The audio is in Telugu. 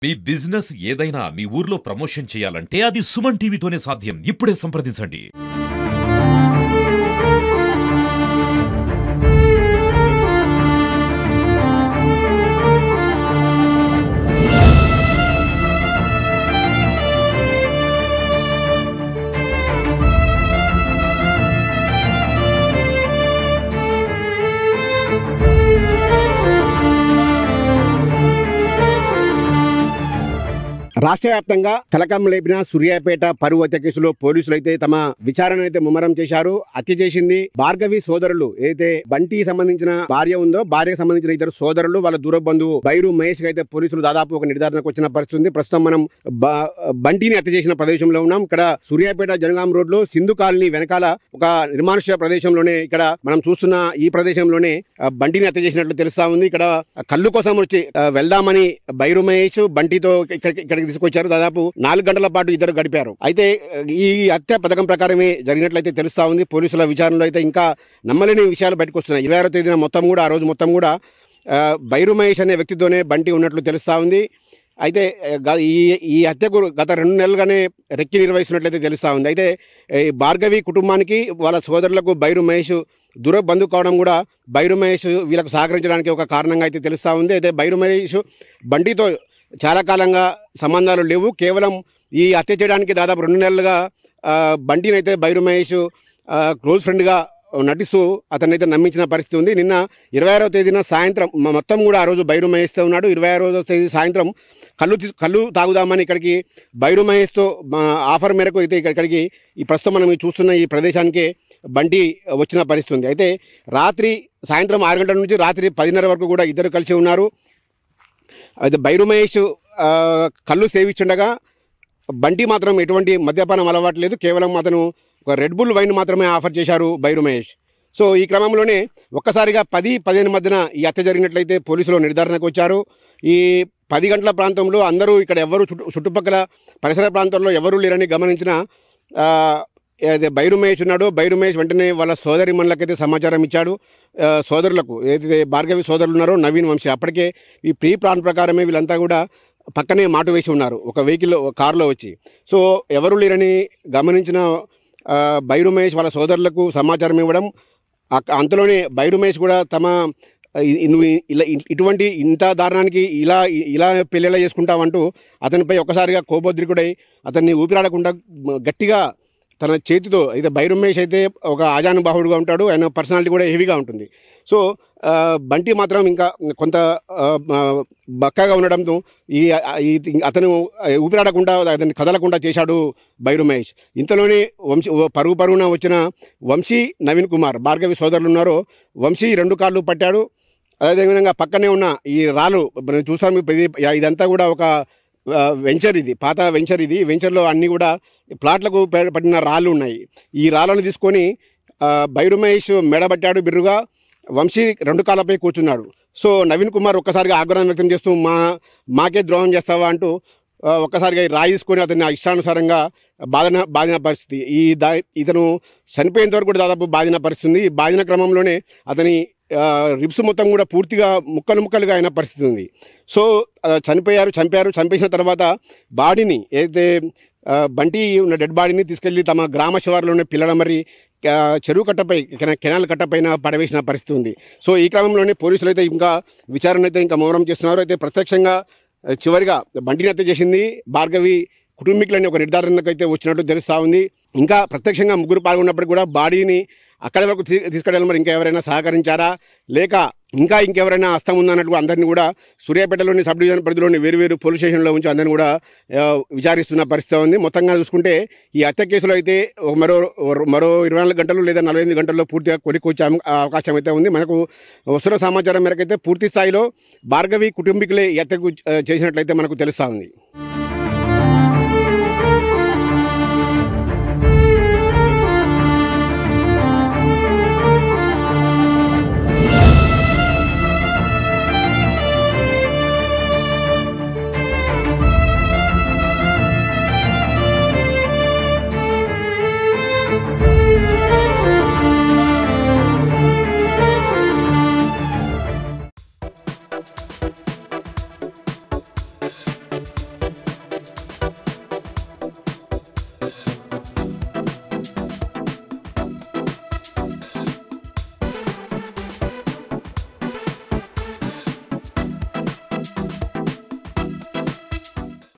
మీ బిజినెస్ ఏదైనా మీ ఊర్లో ప్రమోషన్ చేయాలంటే అది సుమన్ టీవీతోనే సాధ్యం. ఇప్పుడే సంప్రదించండి. రాష్ట్ర వ్యాప్తంగా కలకం లేపిన సూర్యాపేట పరువు హత్య కేసులో పోలీసులు అయితే తమ విచారణ అయితే ముమ్మరం చేశారు. హత్య చేసింది భార్గవి సోదరులు. ఏదైతే బంటి సంబంధించిన భార్య ఉందో, భార్యకు సంబంధించిన ఇద్దరు సోదరులు, వాళ్ళ దూర బంధువు బైరు మహేష్ అయితే పోలీసులు దాదాపు ఒక నిర్ధారణకు వచ్చిన పరిస్థితి ఉంది. ప్రస్తుతం మనం బంటిని హత్య చేసిన ప్రదేశంలో ఉన్నాం. ఇక్కడ సూర్యాపేట జనగాం రోడ్ లో సింధు కాలనీ వెనకాల ఒక నిర్మానుష్య ప్రదేశంలోనే ఇక్కడ మనం చూస్తున్న ఈ ప్రదేశంలోనే బంటిని హత్య చేసినట్లు తెలుస్తా ఉంది. ఇక్కడ కళ్ళు కోసం వచ్చి వెళ్దామని బైరు మహేష్ బంటితో ఇక్కడికి తీసుకొచ్చారు. దాదాపు 4 గంటల పాటు ఇద్దరు గడిపారు. అయితే ఈ హత్య పథకం ప్రకారమే జరిగినట్లయితే తెలుస్తా ఉంది. పోలీసుల విచారణలో అయితే ఇంకా నమ్మలేని విషయాలు బయటకు వస్తున్నాయి. 26వ తేదీన ఆ రోజు మొత్తం కూడా బైరు మహేష్ అనే వ్యక్తితోనే బంటి ఉన్నట్లు తెలుస్తా ఉంది. అయితే ఈ హత్యకు గత 2 నెలలుగానే రెక్కి నిర్వహిస్తున్నట్లయితే తెలుస్తా ఉంది. అయితే భార్గవి కుటుంబానికి వాళ్ళ సోదరులకు బైరు మహేష్ దూర బంధువు కావడం కూడా బైరు మహేష్ వీళ్ళకు సహకరించడానికి ఒక కారణంగా అయితే తెలుస్తా ఉంది. అయితే బైరు మహేష్ బంటితో చాలా కాలంగా సంబంధాలు లేవు. కేవలం ఈ హత్య చేయడానికి దాదాపు 2 నెలలుగా బంటిని అయితే బైరు మహేష్ క్లోజ్ ఫ్రెండ్గా నటిస్తూ అతనైతే నమ్మించిన పరిస్థితి ఉంది. నిన్న 26వ తేదీన సాయంత్రం మొత్తం కూడా ఆ రోజు బైరు మహేష్తో ఉన్నాడు. 26వ తేదీ సాయంత్రం కళ్ళు తాగుదామని ఇక్కడికి బైరు మహేష్తో ఆఫర్ మేరకు అయితే ఇక్కడికి ఈ ప్రస్తుతం మనం చూస్తున్న ఈ ప్రదేశానికి బంటి వచ్చిన పరిస్థితి ఉంది. అయితే సాయంత్రం 6 గంటల నుంచి రాత్రి 10:30 వరకు కూడా ఇద్దరు కలిసి ఉన్నారు. అయితే బైరు మహేష్ కళ్ళు సేవించుండగా బంటి మాత్రం ఎటువంటి మద్యపానం అలవాట్లేదు. కేవలం అతను ఒక రెడ్ బుల్ వైన్ మాత్రమే ఆఫర్ చేశారు బైరు మహేష్. సో ఈ క్రమంలోనే ఒక్కసారిగా 10-15 మధ్యన ఈ హత్య జరిగినట్లయితే పోలీసులు నిర్ధారణకు వచ్చారు. ఈ 10 గంటల ప్రాంతంలో అందరూ ఇక్కడ ఎవరు చుట్టుపక్కల పరిసర ప్రాంతాల్లో ఎవరూ లేరని గమనించిన ఏదైతే బైరు మహేష్ ఉన్నాడో, బైరు మహేష్ వెంటనే వాళ్ళ సోదరి మనులకైతే సమాచారం ఇచ్చాడు. సోదరులకు ఏదైతే భార్గవి సోదరులు ఉన్నారో నవీన్ వంశీ, అప్పటికే ఈ ప్రీ ప్లాన్ ప్రకారమే వీళ్ళంతా కూడా పక్కనే మాటు వేసి ఉన్నారు ఒక వెహికల్లో, కారులో వచ్చి. సో ఎవరు లేరని గమనించిన బైరు మహేష్ వాళ్ళ సోదరులకు సమాచారం ఇవ్వడం, అంతలోనే బైరు మహేష్ కూడా నువ్వు ఇటువంటి ఇంత దారుణానికి ఇలా పెళ్ళిలా చేసుకుంటావంటూ అతనిపై ఒక్కసారిగా కోపోద్రికుడై అతన్ని ఊపిరాడకుండా గట్టిగా తన చేతితో, అయితే బైరు మహేష్ అయితే ఒక ఆజానుబాహుడుగా ఉంటాడు, ఆయన పర్సనాలిటీ కూడా హెవీగా ఉంటుంది. సో బంటి మాత్రం ఇంకా కొంత బక్కగా ఉండడంతో అతను ఊపిరాడకుండా అతన్ని కదలకుండా చేశాడు బైరు మహేష్. ఇంతలోనే పరుగున వచ్చిన వంశీ, నవీన్ కుమార్, భార్గవి సోదరులు ఉన్నారో వంశీ 2 కాళ్ళు పట్టాడు. అదేవిధంగా పక్కనే ఉన్న ఈ రాళ్ళు చూసాము. ఇదంతా కూడా ఒక వెంచర్, ఇది పాత వెంచర్. ఇది వెంచర్లో అన్నీ కూడా ప్లాట్లకు పడిన రాళ్ళు ఉన్నాయి. ఈ రాళ్ళను తీసుకొని బైరు మహేష్ మెడబట్టాడు బిర్రుగా. వంశీ 2 కాళ్ళపై కూర్చున్నాడు. సో నవీన్ కుమార్ ఒక్కసారిగా ఆగ్రహం వ్యక్తం చేస్తూ మాకే ద్రోహం చేస్తావా అంటూ ఒక్కసారిగా రాయి తీసుకొని అతన్ని ఇష్టానుసారంగా బాధిన పరిస్థితి. ఇతను చనిపోయేంత వరకు కూడా దాదాపు బాధిన పరిస్థితి. ఈ బాధిన క్రమంలోనే అతని రిబ్స్ మొత్తం కూడా పూర్తిగా ముక్కలుగా అయిన పరిస్థితి ఉంది. సో చంపేసిన తర్వాత బాడీని, ఏదైతే బంటి ఉన్న డెడ్ బాడీని తీసుకెళ్లి తమ గ్రామ శివారులోనే పిల్లడమర్రి చెరువు కట్టపై, కెనాల్ కట్టపైన పడవేసిన పరిస్థితి ఉంది. సో ఈ క్రమంలోనే పోలీసులు అయితే ఇంకా విచారణ అయితే ఇంకా ముమ్మరం చేస్తున్నారు. అయితే ప్రత్యక్షంగా చివరిగా బంటిని హత్య చేసింది భార్గవి కుటుంబీకులని ఒక నిర్ధారణకు అయితే వచ్చినట్లు తెలుస్తూ ఉంది. ఇంకా ప్రత్యక్షంగా 3 పాల్గొన్నప్పటికీ కూడా బాడీని అక్కడి వరకు తీసుకెళ్ళాలి. మరి ఇంకా ఎవరైనా సహకరించారా, లేక ఇంకెవరైనా హస్తం ఉందన్నట్టు అందరినీ కూడా సూర్యాపేటలోని సబ్ డివిజన్ పరిధిలోని వేరు పోలీస్ స్టేషన్లో ఉంచి అందరినీ కూడా విచారిస్తున్న పరిస్థితి ఉంది. మొత్తంగా చూసుకుంటే ఈ హత్య కేసులో అయితే మరో 24 గంటలు లేదా 48 గంటల్లో పూర్తిగా కొలికొచ్చే అవకాశం అయితే ఉంది. మనకు వస్తున్న సమాచారం మేరకైతే పూర్తి స్థాయిలో భార్గవి కుటుంబీకులే ఈ హత్యకు చేసినట్లయితే మనకు తెలుస్తూ ఉంది.